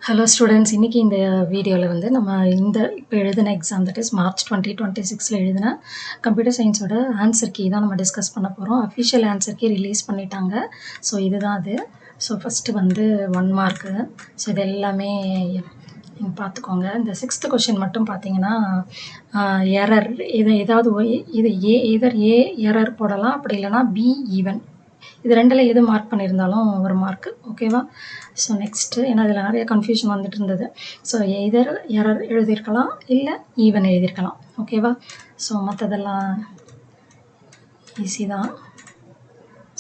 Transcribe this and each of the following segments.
Hello students, இன்னைக்கு இந்த வீடியோவில் வந்து நம்ம இப்போ எழுதின எக்ஸாம் தட் இஸ் மார்ச் 2026 எழுதின கம்ப்யூட்டர் சயின்ஸோட ஆன்சர் கீ தான் நம்ம டிஸ்கஸ் பண்ண போகிறோம். அஃபிஷியல் ஆன்சர் கீ ரிலீஸ் பண்ணிட்டாங்க. ஸோ இதுதான் அது. ஸோ ஃபஸ்ட்டு வந்து 1 மார்க்கு. ஸோ இது எல்லாமே நீங்கள் பார்த்துக்கோங்க. இந்த 6th கொஷின் மட்டும் பார்த்தீங்கன்னா எரர் ஏதாவது இது எதர் ஏ எரர் போடலாம், அப்படி இல்லைனா பி ஈவன். இது ரெண்டில் எது மார்க் பண்ணியிருந்தாலும் ஒரு மார்க்கு, ஓகேவா? ஸோ நெக்ஸ்ட்டு ஏன்னா இதில் நிறைய கன்ஃபியூஷன் வந்துட்டு இருந்தது. ஸோ எதர் எரர் எழுதியிருக்கலாம், இல்லை ஈவன் எழுதியிருக்கலாம், ஓகேவா? ஸோ மற்றதெல்லாம் ஈஸி தான்.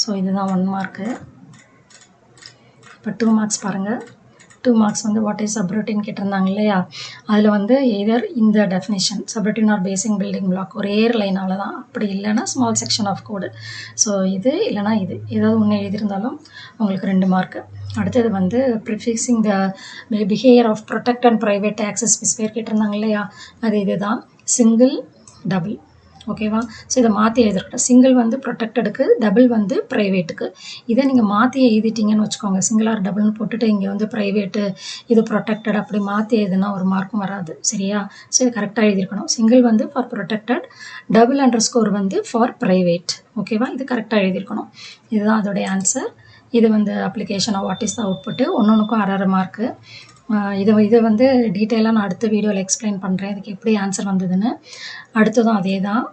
ஸோ இதுதான் 1 மார்க்கு. இப்போ 2 மார்க்ஸ் பாருங்கள். 2 மார்க்ஸ் வந்து வாட் இஸ் சப்ரூட்டின் கேட்டிருந்தாங்க இல்லையா? அதில் வந்து எதர் இந்த definition subroutine or basic building block ஒரே லைனால தான், அப்படி இல்லைனா small section of code. So இது இல்லைனா இது ஏதாவது ஒன்று எழுதியிருந்தாலும் உங்களுக்கு 2 மார்க்கு. அடுத்தது வந்து prefixing the behaviour of protect and private access specifier கேட்டிருந்தாங்க இல்லையா? அது இதுதான், சிங்கிள் டபுள், ஓகேவா? ஸோ இதை மாற்றி எழுதிருக்கட்டும். சிங்கிள் வந்து ப்ரொடெக்டடுக்கு, டபுள் வந்து ப்ரைவேட்டுக்கு. இதை நீங்கள் மாற்றி எழுதிட்டீங்கன்னு வச்சுக்கோங்க, சிங்கிள் ஆர் டபுள்னு போட்டுட்டு இங்கே வந்து ப்ரைவேட்டு இது ப்ரொடெக்டட் அப்படி மாற்றி எழுதுனா ஒரு மார்க்கும் வராது, சரியா? ஸோ இது கரெக்டாக எழுதியிருக்கணும். சிங்கிள் வந்து ஃபார் ப்ரொடெக்டட், டபுள் __ வந்து ஃபார் ப்ரைவேட், ஓகேவா? இது கரெக்டாக எழுதியிருக்கணும். இதுதான் அதோடைய ஆன்சர். இது வந்து அப்ளிகேஷனாக வாட் இஸ் த அவுட்புட்டு, ஒன்றுக்கும் 1.5 மார்க்கு. இதை வந்து டீட்டெயிலாக நான் அடுத்த வீடியோவில் எக்ஸ்பிளைன் பண்ணுறேன், இதுக்கு எப்படி ஆன்சர் வந்ததுன்னு. அடுத்ததும் அதே தான்,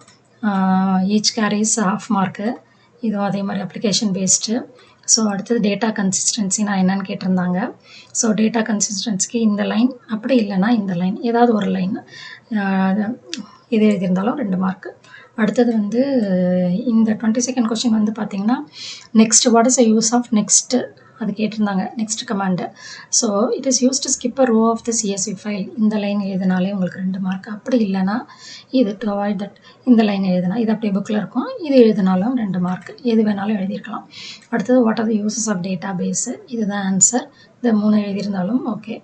ஈச் கேரிஸ் 1/2 மார்க்கு. இதுவும் அதே மாதிரி அப்ளிகேஷன் பேஸ்டு. ஸோ அடுத்தது டேட்டா கன்சிஸ்டன்சி நான் என்னன்னு கேட்டிருந்தாங்க. ஸோ டேட்டா கன்சிஸ்டன்சிக்கு இந்த லைன், அப்படி இல்லைனா இந்த லைன், ஏதாவது ஒரு லைன் இது எழுதியிருந்தாலும் 2 மார்க்கு. அடுத்தது வந்து இந்த 22nd கொஸ்டின் வந்து பார்த்தீங்கன்னா next what is the use of next அது கேட்டிருந்தாங்க, next command. So it is use to skip a row of the CSV file. இந்த லைன் எழுதினாலே உங்களுக்கு 2 மார்க். அப்படி இல்லைனா இது டு அவாய்ட் தட், இந்த லைன் எழுதினா இது அப்படியே புக்கில் இருக்கும், இது எழுதினாலும் 2 மார்க். எது வேணாலும் எழுதியிருக்கலாம். அடுத்தது what are the uses of database, இதுதான் ஆன்சர். இந்த 3 எழுதியிருந்தாலும் ஓகே.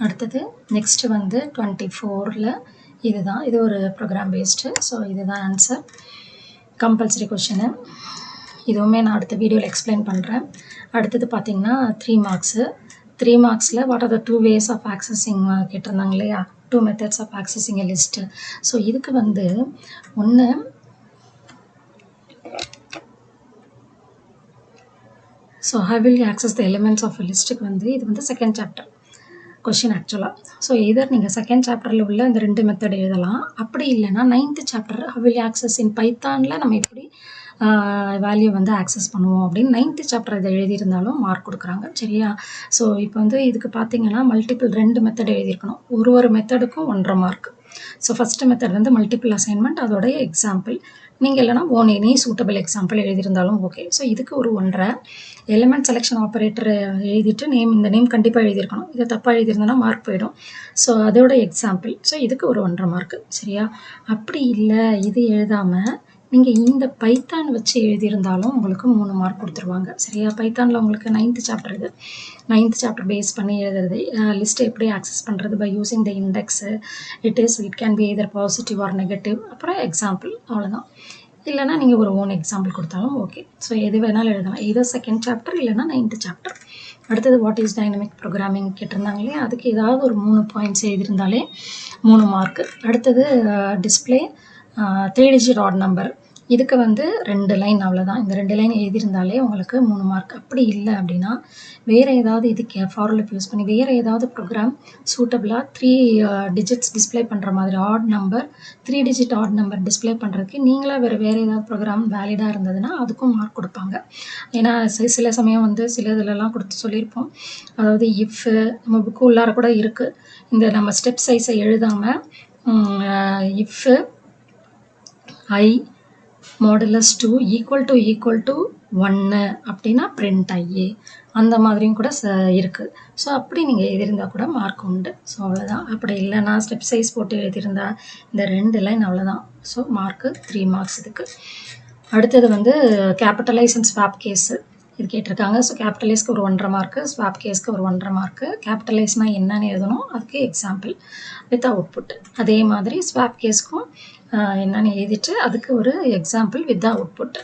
அடுத்தது நெக்ஸ்ட்டு வந்து 24ல் இதுதான், இது ஒரு ப்ரோக்ராம் பேஸ்டு. ஸோ இதுதான் ஆன்சர். கம்பல்சரி கொஷினு, இதுவுமே நான் அடுத்த வீடியோவில் எக்ஸ்பிளைன் பண்ணுறேன். அடுத்தது பார்த்திங்கன்னா 3 மார்க்ஸு. 3 மார்க்ஸில் what are the 2 ways of accessing கேட்டிருந்தாங்க இல்லையா? 2 methods of accessing a list. So இதுக்கு வந்து ஒன்று how will you access the elements of a லிஸ்ட்டுக்கு வந்து இது வந்து 2nd சாப்டர் கொஷின் ஆக்சுவலாக. ஸோ எதர் நீங்கள் 2nd சாப்டரில் உள்ள இந்த 2 மெத்தட் எழுதலாம், அப்படி இல்லைனா 9th chapter how will you access in பைத்தானில் நம்ம எப்படி வேல்யூ வந்து ஆக்சஸ் பண்ணுவோம் அப்படின்னு 9th சாப்டர் இதை எழுதியிருந்தாலும் மார்க் கொடுக்குறாங்க, சரியா? ஸோ இப்போ வந்து இதுக்கு பார்த்தீங்கன்னா மல்டிபிள் 2 மெத்தட் எழுதியிருக்கணும், ஒரு மெத்தடுக்கும் 1.5 மார்க். ஸோ ஃபஸ்ட்டு மெத்தட் வந்து மல்டிபிள் அசைன்மெண்ட், அதோடைய எக்ஸாம்பிள். நீங்கள் இல்லைனா எனி சூட்டபிள் எக்ஸாம்பிள் எழுதியிருந்தாலும் ஓகே. ஸோ இதுக்கு ஒரு 1.5. எலிமெண்ட் செலெக்ஷன் ஆப்ரேட்டர் எழுதிட்டு இந்த நேம் கண்டிப்பாக எழுதியிருக்கணும், இதை தப்பாக எழுதியிருந்தோன்னா மார்க் போயிடும். ஸோ அதோட எக்ஸாம்பிள். ஸோ இதுக்கு ஒரு 1.5 மார்க்கு, சரியா? அப்படி இல்லை இது எழுதாமல் நீங்கள் இந்த பைத்தான் வச்சு எழுதியிருந்தாலும் உங்களுக்கு 3 மார்க் கொடுத்துருவாங்க, சரியா? பைத்தானில் உங்களுக்கு 9th சாப்டர், இது 9th சாப்டர் பேஸ் பண்ணி எழுதுறது. லிஸ்ட்டை எப்படி ஆக்சஸ் பண்ணுறது by using the index, it can be either positive or negative, அப்புறம் எக்ஸாம்பிள், அவ்வளோதான். இல்லைனா நீங்கள் ஒரு ஓன் எக்ஸாம்பிள் கொடுத்தாலும் ஓகே. ஸோ எது வேணாலும் எழுதலாம், இதர் 2nd சாப்டர் இல்லைனா 9th சாப்டர். அடுத்தது வாட் இஸ் டைனமிக் ப்ரோக்ராமிங் கேட்டிருந்தாங்களே, அதுக்கு ஏதாவது ஒரு 3 பாயிண்ட்ஸ் எழுதியிருந்தாலே 3 மார்க்கு. அடுத்தது டிஸ்பிளே 3 digit ஆட் நம்பர், இதுக்கு வந்து 2 லைன், அவ்வளோதான். இந்த 2 லைன் எழுதியிருந்தாலே உங்களுக்கு 3 மார்க். அப்படி இல்லை அப்படின்னா வேறு ஏதாவது இதுக்கு ஃபார் லூப் யூஸ் பண்ணி வேறு ஏதாவது ப்ரோக்ராம் சூட்டபிளாக 3 digits டிஸ்பிளே பண்ணுற மாதிரி add number 3 digit add number display பண்ணுறதுக்கு நீங்களாக வேறு ஏதாவது ப்ரோக்ராம் வேலிடாக இருந்ததுன்னா அதுக்கும் மார்க் கொடுப்பாங்க. ஏன்னா சில சமயம் வந்து சில இதிலலாம் கொடுத்து சொல்லியிருப்போம், அதாவது இஃப்பு நம்ம புக்கு உள்ளார கூட இருக்குது, இந்த நம்ம ஸ்டெப் சைஸை எழுதாமல் இஃப்பு I மாடுலஸ் 2 ஈக்குவல் டு 1 அப்படின்னா பிரிண்ட் ஐஏ, அந்த மாதிரியும் கூட இருக்குது. ஸோ அப்படி நீங்கள் எழுதியிருந்தால் கூட மார்க் உண்டு. ஸோ அவ்வளோதான். அப்படி இல்லைனா ஸ்டெப் சைஸ் போட்டு எழுதியிருந்தா இந்த 2 லைன், அவ்வளோதான். ஸோ மார்க்கு 3 மார்க்ஸ் இதுக்கு. அடுத்தது வந்து கேபிட்டலைஸ் அண்ட் ஸ்வாப் கேஸு இது கேட்டிருக்காங்க. ஸோ கேபிட்டலைஸ்க்கு ஒரு 1.5 மார்க்கு, ஸ்வாப் கேஸ்க்கு ஒரு 1.5 மார்க்கு. கேபிட்டலைஸ்னால் என்னன்னு எழுதணும், அதுக்கு எக்ஸாம்பிள் வித் அவுட்புட். அதே மாதிரி ஸ்வாப் கேஸ்க்கும் என்னென்னு எழுதிட்டு அதுக்கு ஒரு எக்ஸாம்பிள் வித் அவுட்புட்,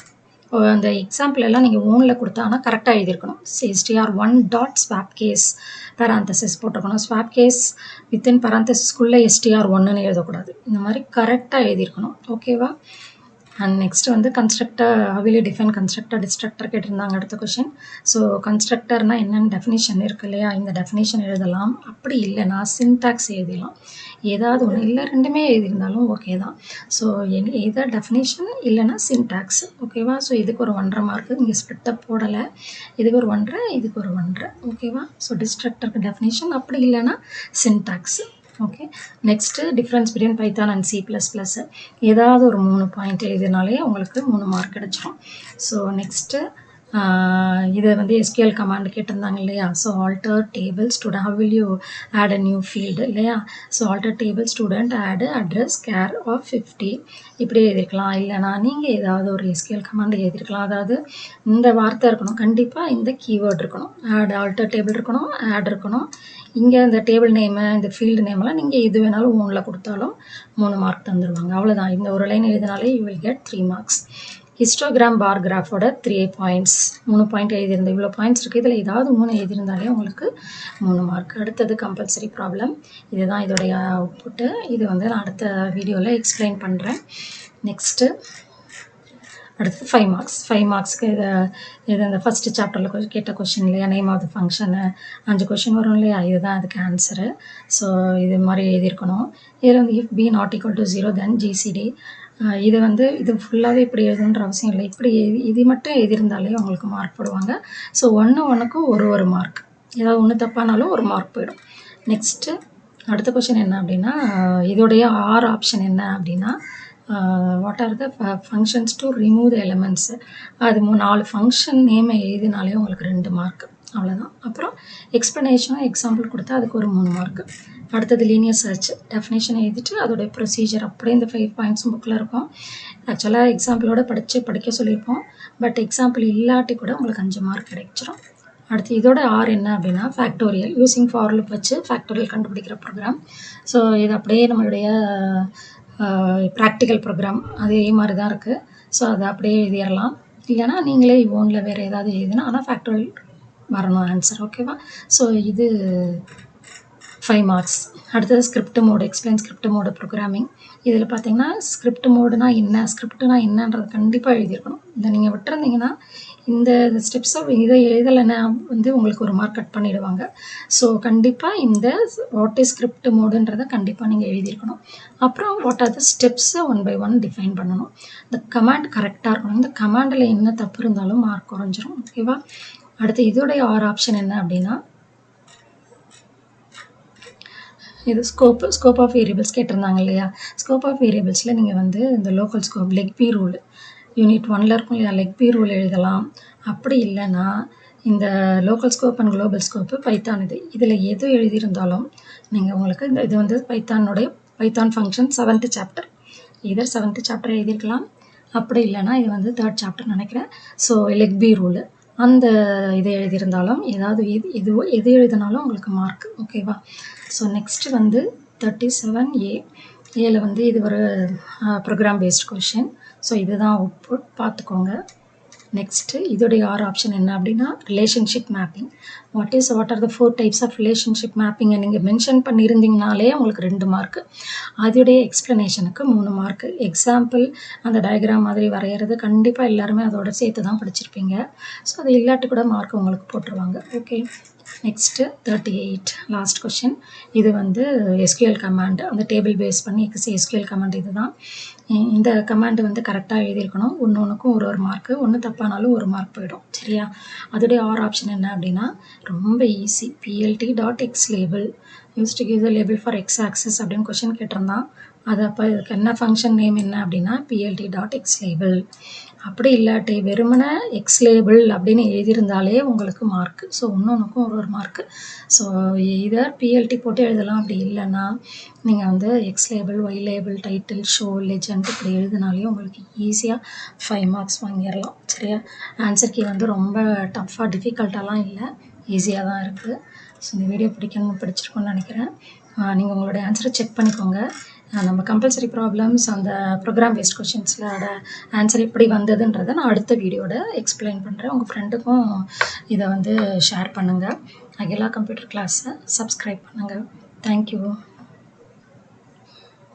அந்த எக்ஸாம்பிள் எல்லாம் நீங்கள் ஓனில் கொடுத்தா ஆனால் கரெக்டாக எழுதியிருக்கணும். str1 dot swap case parenthesis போட்டிருக்கணும். ஸ்வாப் கேஸ் வித்தின் பேராந்தசிஸ்குள்ளே str1ன்னு எழுதக்கூடாது. இந்த மாதிரி கரெக்டாக எழுதியிருக்கணும். ஓகேவா? அண்ட் நெக்ஸ்ட் வந்து கன்ஸ்ட்ரக்டர் ஹவிலி டிஃபைன் கன்ஸ்ட்ரக்டர் டிஸ்ட்ரக்டர் கேட்டிருந்தாங்க அடுத்த கொஷின். ஸோ கன்ஸ்ட்ரக்டர்னால் என்னென்னு டெஃபினிஷன் இருக்கு இல்லையா, இந்த டெஃபினிஷன் எழுதலாம். அப்படி இல்லைனா சின்டாக்ஸ் எழுதலாம். ஏதாவது ஒன்று இல்லை, ரெண்டுமே எழுதியிருந்தாலும் ஓகே தான். ஸோ எதர் டெஃபினிஷன் இல்லைனா சின்டாக்ஸ். ஓகேவா? ஸோ இதுக்கு ஒரு 1.5 மார்க்கு, இங்கே ஸ்ப்ளிட்டப் போடலை. இதுக்கு ஒரு 1.5, இதுக்கு ஒரு 1.5. ஓகேவா? ஸோ டிஸ்ட்ரக்டருக்கு டெஃபினிஷன், அப்படி இல்லைனா syntax. Okay. Next difference between Python and C++. ஏதாவது ஒரு 3 பாயிண்ட் எழுதினாலே உங்களுக்கு 3 மார்க் கிடச்சிரும். ஸோ நெக்ஸ்ட்டு இதை வந்து SQL கமாண்ட் கேட்டிருந்தாங்க இல்லையா. So alter table student, how will you add a new field இல்லையா. So alter table student add address char of 50 இப்படி எழுதிருக்கலாம். இல்லைனா நீங்கள் ஏதாவது ஒரு SQL கமாண்ட் எழுதிருக்கலாம். அதாவது இந்த வார்த்தை இருக்கணும், கண்டிப்பாக இந்த கீவேர்ட் இருக்கணும். ஆல்டர் டேபிள் இருக்கணும், ஆட் இருக்கணும். இங்கே இந்த டேபிள் நேமு, இந்த ஃபீல்டு நேமெல்லாம் நீங்கள் எது வேணாலும் ஓனில் கொடுத்தாலும் 3 மார்க் தந்துடுவாங்க. அவ்வளோதான். இந்த ஒரு லைன் எழுதினாலே you will get 3 marks. Histogram bar கிராஃபோட 3 பாயிண்ட்ஸ், 3 பாயிண்ட் எழுதியிருந்தேன். இவ்வளோ பாயிண்ட்ஸ் இருக்குது, இதில் ஏதாவது 3 எழுதியிருந்தாலே உங்களுக்கு 3 மார்க். அடுத்தது கம்பல்சரி ப்ராப்ளம். இதுதான் இதோடைய அவுட்புட்டு. இது வந்து நான் அடுத்த வீடியோவில் எக்ஸ்பிளைன் பண்ணுறேன். நெக்ஸ்ட்டு அடுத்து 5 மார்க்ஸ். 5 மார்க்ஸ்க்கு இது அந்த ஃபஸ்ட்டு சாப்டரில் கேட்ட கொஷின் இல்லையா, name of the function 5 question வரும் இல்லையா, இதுதான் அதுக்கு ஆன்சரு. ஸோ இது மாதிரி எழுதியிருக்கணும். இதில் வந்து if B not equal to 0 then GCD. இது வந்து இது ஃபுல்லாகவே இப்படி எழுதுன்ற அவசியம் இல்லை. இப்படி இது மட்டும் எழுதியிருந்தாலே உங்களுக்கு மார்க் போடுவாங்க. ஸோ ஒன்றுக்கும் ஒரு மார்க், ஏதாவது ஒன்று தப்பானாலும் 1 மார்க் போயிடும். நெக்ஸ்ட்டு அடுத்த கொஷின் என்ன அப்படின்னா, இதோடைய ஆர் ஆப்ஷன் என்ன அப்படின்னா, what are the functions to remove the elements. அது 4 ஃபங்க்ஷன் நேமை எழுதினாலே உங்களுக்கு 2 மார்க். அவ்வளோதான். அப்புறம் எக்ஸ்ப்ளனேஷன் எக்ஸாம்பிள் கொடுத்தா அதுக்கு ஒரு 3 மார்க்கு. அடுத்தது லீனியர் சர்ச் டெஃபினேஷன் எழுதிட்டு அதோடைய ப்ரொசீஜர் அப்படியே இந்த 5 பாயிண்ட்ஸும் புக்கில் இருக்கும். ஆக்சுவலாக எக்ஸாம்பிளோட படிக்க சொல்லியிருப்போம். பட் எக்ஸாம்பிள் இல்லாட்டி கூட உங்களுக்கு 5 மார்க் கிடைச்சிடும். அடுத்து இதோட ஆர் என்ன அப்படின்னா, ஃபேக்டோரியல் யூஸிங் ஃபார் லூப் வச்சு ஃபேக்டோரியல் கண்டுபிடிக்கிற ப்ரோக்ராம். ஸோ இது அப்படியே நம்மளுடைய ப்ராக்டிக்கல் ப்ரோக்ராம் அதே மாதிரி தான் இருக்குது. ஸோ அதை அப்படியே எழுதிடலாம். இல்லைனா நீங்களே ஓனில் வேறு ஏதாவது எழுதினா, ஆனால் ஃபேக்டோரியல் வரணும் ஆன்சர். ஓகேவா? ஸோ இது 5 மார்க்ஸ். அடுத்தது script mode, explain script mode programming. இதில் பார்த்தீங்கன்னா ஸ்கிரிப்ட் மோடுனா என்ன, ஸ்கிரிப்ட்னா என்னன்றது கண்டிப்பாக எழுதியிருக்கணும். இதை நீங்கள் விட்டுருந்தீங்கன்னா இந்த ஸ்டெப்ஸை இதை எழுதலைன்னா வந்து உங்களுக்கு 1 மார்க் கட் பண்ணிவிடுவாங்க. ஸோ கண்டிப்பாக இந்த வாட் இஸ் ஸ்கிரிப்ட் மோடுன்றதை கண்டிப்பாக நீங்கள் எழுதியிருக்கணும். அப்புறம் வாட் ஆர் த ஸ்டெப்ஸை 1 by 1 டிஃபைன் பண்ணணும். இந்த கமாண்ட் கரெக்டாக இருக்கணும். இந்த கமாண்டில் என்ன தப்பு இருந்தாலும் மார்க் குறைஞ்சிரும். ஓகேவா? அடுத்து இதோடைய ஆர் ஆப்ஷன் என்ன அப்படின்னா, இது ஸ்கோப் ஆஃப் வேரியபிள்ஸ் கேட்டிருந்தாங்க இல்லையா. ஸ்கோப் ஆஃப் வேரியபிள்ஸில் நீங்கள் வந்து இந்த local scope L E G B rule unit 1ல் இருக்கும் இல்லையா, லெக் பி ரூல் எழுதலாம். அப்படி இல்லைன்னா இந்த local scope and global scope Python இதில் எது எழுதியிருந்தாலும் நீங்கள் உங்களுக்கு இது வந்து பைத்தான் ஃபங்க்ஷன் 7th சாப்டர், இதர் 7th சாப்டர் எழுதியிருக்கலாம். அப்படி இல்லைனா இது வந்து 3rd சாப்டர் நினைக்கிறேன். ஸோ லெக் பி ரூலு அந்த இதை எழுதியிருந்தாலும் ஏதாவது எது எழுதினாலும் உங்களுக்கு மார்க். ஓகேவா? ஸோ நெக்ஸ்ட்டு வந்து 37A. ஏல வந்து இது ஒரு ப்ரோக்ராம் பேஸ்ட் கொஷின். ஸோ இதுதான் அவுட்புட் பார்த்துக்கோங்க. நெக்ஸ்ட்டு இதோடைய ஆர் ஆப்ஷன் என்ன அப்படின்னா, relationship mapping. What are the 4 types of relationship மேப்பிங்கை நீங்கள் மென்ஷன் பண்ணியிருந்தீங்கனாலே உங்களுக்கு 2 மார்க்கு. அதோடைய எக்ஸ்ப்ளனேஷனுக்கு 3 மார்க்கு. எக்ஸாம்பிள் அந்த டயக்ராம் மாதிரி வரைகிறது கண்டிப்பாக எல்லாருமே அதோட சேர்த்து தான் படிச்சிருப்பீங்க. ஸோ அது இல்லாட்டி கூட மார்க் உங்களுக்கு போட்டுருவாங்க. ஓகே. Next 38 last question. இது வந்து SQL கமாண்ட், அந்த டேபிள் பேஸ் பண்ணி SQL கமாண்ட். இதுதான் இந்த கமாண்டு வந்து கரெக்டாக எழுதியிருக்கணும். ஒன்றுக்கும் ஒரு மார்க்கு, ஒன்று தப்பானாலும் 1 மார்க் போயிடும். சரியா? அதோடைய ஆர் ஆப்ஷன் என்ன அப்படின்னா, ரொம்ப easy. plt.xlabel use to give the label for x access அப்படின்னு கொஷின் கேட்டிருந்தான். அது அப்போ இதுக்கு என்ன ஃபங்க்ஷன் நேம் என்ன அப்படின்னா plt.xlabel. அப்படி இல்லாட்டி வெறுமனே xlabel அப்படின்னு எழுதியிருந்தாலே உங்களுக்கு மார்க்கு. ஸோ ஒன்றுக்கும் ஒரு மார்க்கு. ஸோ இதர் PLT போட்டு எழுதலாம். அப்படி இல்லைன்னா நீங்கள் வந்து xlabel, ylabel, title, show, legend இப்படி எழுதினாலே உங்களுக்கு ஈஸியாக 5 மார்க்ஸ் வாங்கிடலாம். சரியா? ஆன்சர் கீ வந்து ரொம்ப டஃப்பாக டிஃபிகல்ட்டாலாம் இல்லை, ஈஸியாக தான் இருக்குது. ஸோ இந்த வீடியோ பிடிச்சிருக்குன்னு நினைக்கிறேன். நீங்கள் உங்களுடைய ஆன்சரை செக் பண்ணிக்கோங்க. நம்ம கம்பல்சரி ப்ராப்ளம்ஸ் அந்த ப்ரோக்ராம் பேஸ்ட் கொஷின்ஸோட ஆன்சர் எப்படி வந்ததுன்றதை நான் அடுத்த வீடியோட எக்ஸ்பிளைன் பண்ணுறேன். உங்கள் ஃப்ரெண்டுக்கும் இதை வந்து ஷேர் பண்ணுங்கள். அகிலா கம்ப்யூட்டர் கிளாஸை சப்ஸ்கிரைப் பண்ணுங்கள். தேங்க்யூ.